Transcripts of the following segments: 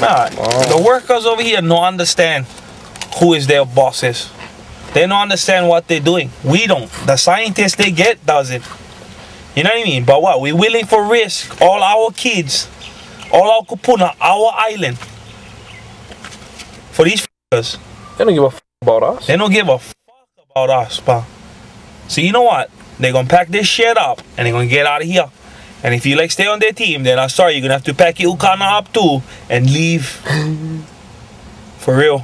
Nah, the workers over here don't understand who is their bosses. They don't understand what they're doing. We don't. The scientists they get does it. You know what I mean? But what? We're willing for risk. All our kids, all our kupuna, our island. For these f***ers. They don't give a f*** about us. They don't give a f*** about us, pa. So you know what? They're going to pack this shit up and they're going to get out of here. And if you like stay on their team, then I'm sorry, you're going to have to pack your ukana up too and leave. For real.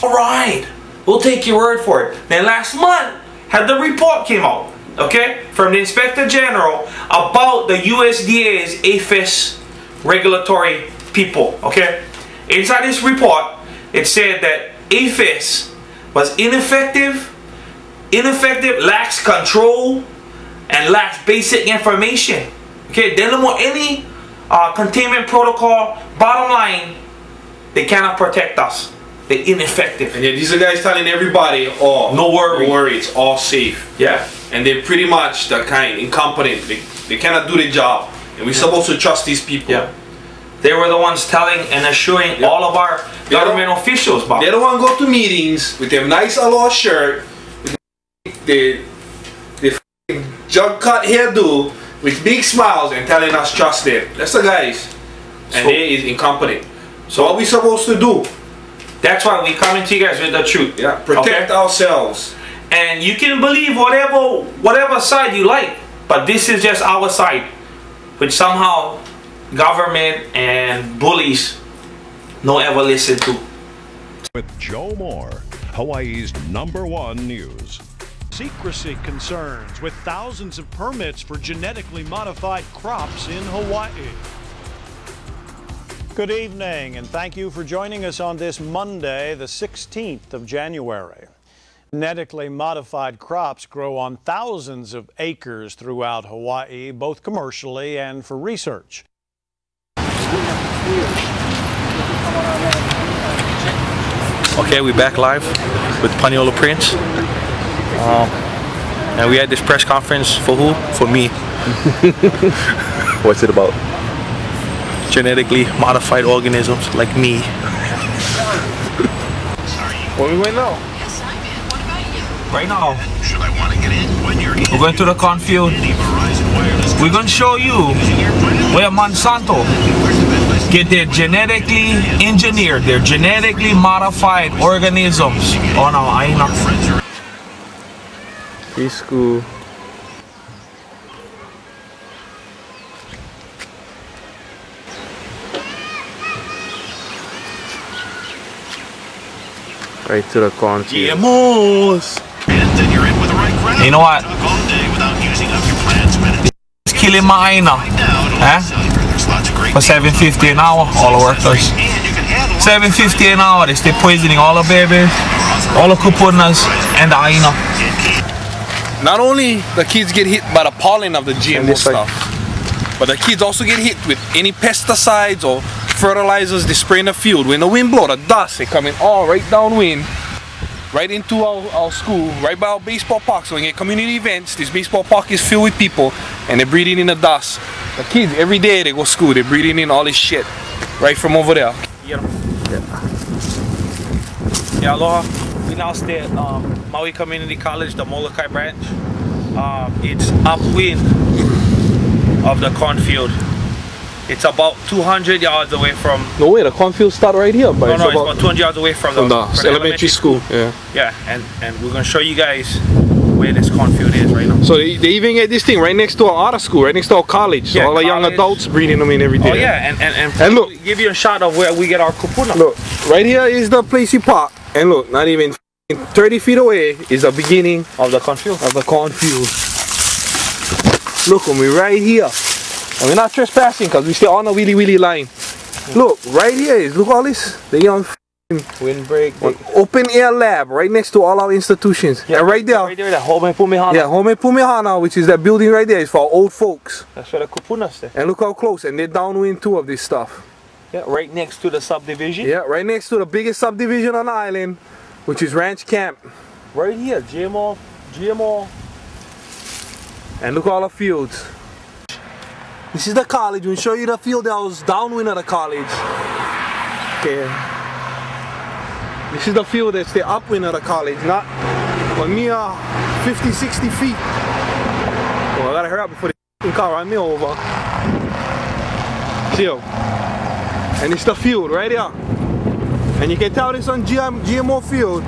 Alright, we'll take your word for it. Then last month, had the report came out, okay, from the Inspector General about the USDA's APHIS regulatory people, okay. Inside this report, it said that APHIS was ineffective, lacks control, and lacks basic information. Okay, they don't want any containment protocol. Bottom line, they cannot protect us. They're ineffective. And yeah, these are guys telling everybody, oh, no worry. No worry, it's all safe. Yeah. And they're pretty much the kind, incompetent. They cannot do their job. And we're supposed to trust these people. Yeah. They were the ones telling and assuring all of our government officials, Bob. They don't want to go to meetings with their nice aloha shirt, with their jug cut hairdo, with big smiles and telling us trust them. That's the guys. And they is incompetent. So what we supposed to do? That's why we coming to you guys with the truth. Yeah, protect ourselves. And you can believe whatever side you like, but this is just our side, which somehow government and bullies don't ever listen to. With Joe Moore, Hawaii's #1 news. Secrecy concerns with thousands of permits for genetically modified crops in Hawaii. Good evening, and thank you for joining us on this Monday, the 16th of January. Genetically modified crops grow on thousands of acres throughout Hawaii, both commercially and for research. Okay, we're back live with Paniola Prince. And we had this press conference for who? For me. What's it about? Genetically modified organisms like me. Where we went now? Yes, I'm in. What about you? Right now, Should I want to get in when you're in? we're going to the cornfield. We're going to show you where Monsanto get their genetically engineered, their genetically modified organisms on our island. Preschool. Right to the cornfield. GMOs! Then you're in with the right crowd. You know what? Talk all day without using up your plans minute. It's killing my island. For $7.50 an hour, all the workers. $7.50 an hour, they're poisoning all the babies, all the kupunas, and the island. Not only the kids get hit by the pollen of the GMO stuff, but the kids also get hit with any pesticides or fertilizers they spray in the field. When the wind blows, the dust, they coming all right downwind, right into our school, right by our baseball park. So when you get community events, this baseball park is filled with people and they're breathing in the dust. The kids, every day they go to school, they're breathing in all this shit right from over there. Yeah, aloha. We now stay at Maui Community College, the Molokai branch. It's upwind of the cornfield. It's about 200 yards away from... No way, the cornfield start right here. But no, it's about 200 yards away from the elementary school. Yeah. Yeah, and we're going to show you guys where this cornfield is right now. So they even get this thing right next to our art school, right next to our college. So yeah, all the young adults breeding them in every day. Oh yeah, and look, give you a shot of where we get our kupuna. Look, right here is the place you park. And look, not even 30 feet away is the beginning of the cornfield. Look, we're right here. And we're not trespassing because we stay on the wheelie line. Look, right here is, look all this. The young windbreak. Open air lab right next to all our institutions. Yeah, and right there. Right there, that Home Pumihana. Yeah, Home Pumihana, which is that building right there, is for old folks. That's where the kupunas stay. And look how close, and they're downwind too of this stuff. Yeah, right next to the subdivision. Yeah, right next to the biggest subdivision on the island, which is Ranch Camp. Right here, GMO. And look all the fields. This is the college. We'll show you the field that was downwind of the college. Okay. This is the field that's the upwind of the college, not a mere 50, 60 feet. Well, I gotta hurry up before the car run me over. See you. And it's the field right there. And you can tell this on GMO field,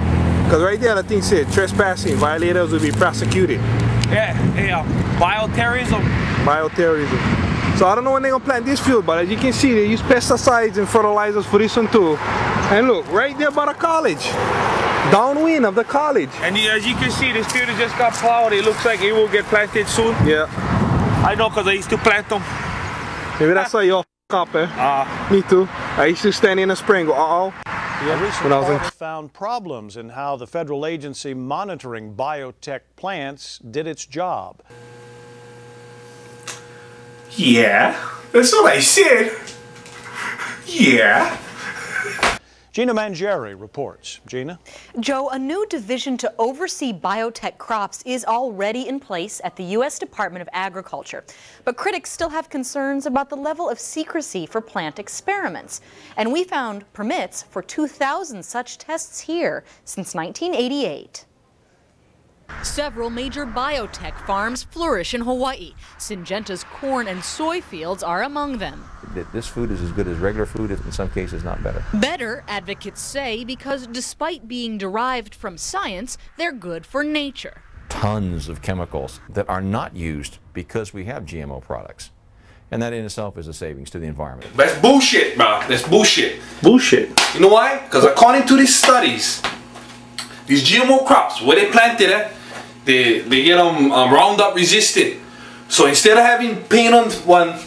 because right there the thing said trespassing, violators will be prosecuted. Yeah, bioterrorism. Bioterrorism. So I don't know when they're gonna plant this field, but as you can see, they use pesticides and fertilizers for this one too. And look, right there by the college, downwind of the college. And as you can see, this field just got plowed. It looks like it will get planted soon. Yeah. I know, because I used to plant them. Maybe that's why you're up, eh? Me too. I used to stand in the spring and go, uh-oh. A recent audit found problems in how the federal agency monitoring biotech plants did its job. Yeah, that's what I said. Yeah. Gina Mangieri reports. Gina? Joe, a new division to oversee biotech crops is already in place at the U.S. Department of Agriculture. But critics still have concerns about the level of secrecy for plant experiments. And we found permits for 2,000 such tests here since 1988. Several major biotech farms flourish in Hawaii. Syngenta's corn and soy fields are among them. This food is as good as regular food, in some cases not better. Better, advocates say, because despite being derived from science, they're good for nature. Tons of chemicals that are not used because we have GMO products. And that in itself is a savings to the environment. That's bullshit, bro. That's bullshit. Bullshit. You know why? Because according to these studies, these GMO crops, where they planted it, they get them Roundup resistant. So instead of having paying on one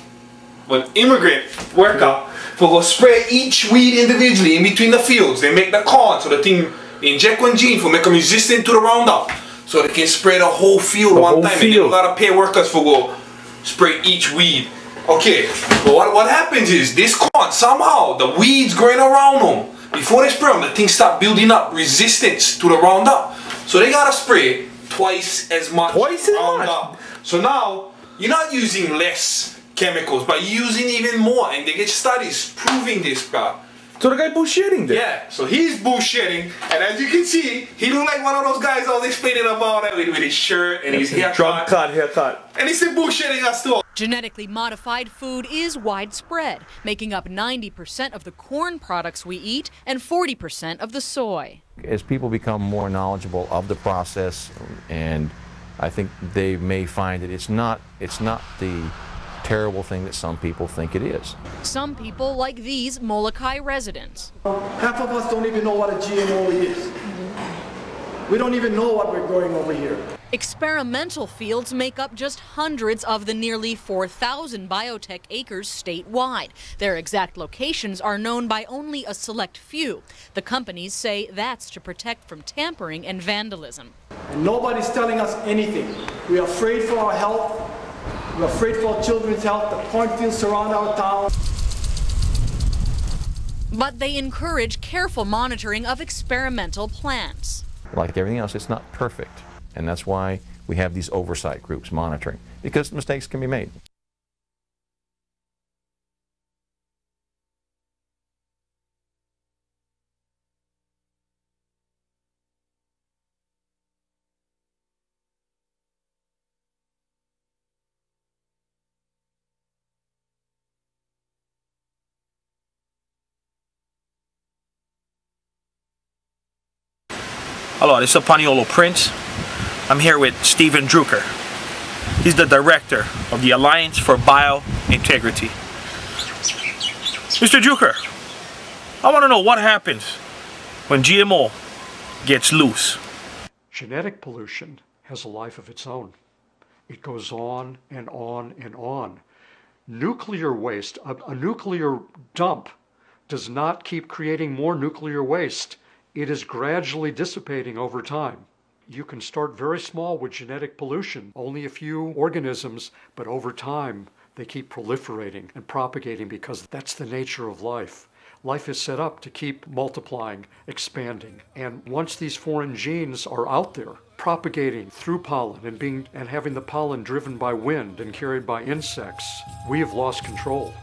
immigrant worker for go spray each weed individually in between the fields, they make the corn so the thing inject one gene for make them resistant to the Roundup, so they can spray the whole field one time. And they don't gotta pay workers for go spray each weed. Okay, but what happens is this corn, somehow the weeds growing around them, before they spray them, the thing start building up resistance to the Roundup. So they gotta spray twice as much Roundup. So now you're not using less chemicals, but you're using even more, and they get studies proving this, bro. So the guy bullshitting there. Yeah, so he's bullshitting, and as you can see, he look like one of those guys I was explaining about that with his shirt and his haircut. haircut. And he's still bullshitting us too. Genetically modified food is widespread, making up 90% of the corn products we eat and 40% of the soy. As people become more knowledgeable of the process, and I think they may find that it's not the terrible thing that some people think it is. Some people, like these Molokai residents. Half of us don't even know what a GMO is. We don't even know what we're growing over here. Experimental fields make up just hundreds of the nearly 4,000 biotech acres statewide. Their exact locations are known by only a select few. The companies say that's to protect from tampering and vandalism. And nobody's telling us anything. We are afraid for our health. We're afraid for our children's health. The cornfields surround our town. But they encourage careful monitoring of experimental plants. Like everything else, it's not perfect. And that's why we have these oversight groups monitoring, because mistakes can be made. Hello, this is Paniolo Prince. I'm here with Stephen Drucker. He's the director of the Alliance for Biointegrity. Mr. Drucker, I want to know what happens when GMO gets loose. Genetic pollution has a life of its own. It goes on and on and on. Nuclear waste, a nuclear dump, does not keep creating more nuclear waste. It is gradually dissipating over time. You can start very small with genetic pollution, only a few organisms, but over time they keep proliferating and propagating because that's the nature of life. Life is set up to keep multiplying, expanding. And once these foreign genes are out there, propagating through pollen and having the pollen driven by wind and carried by insects, we have lost control.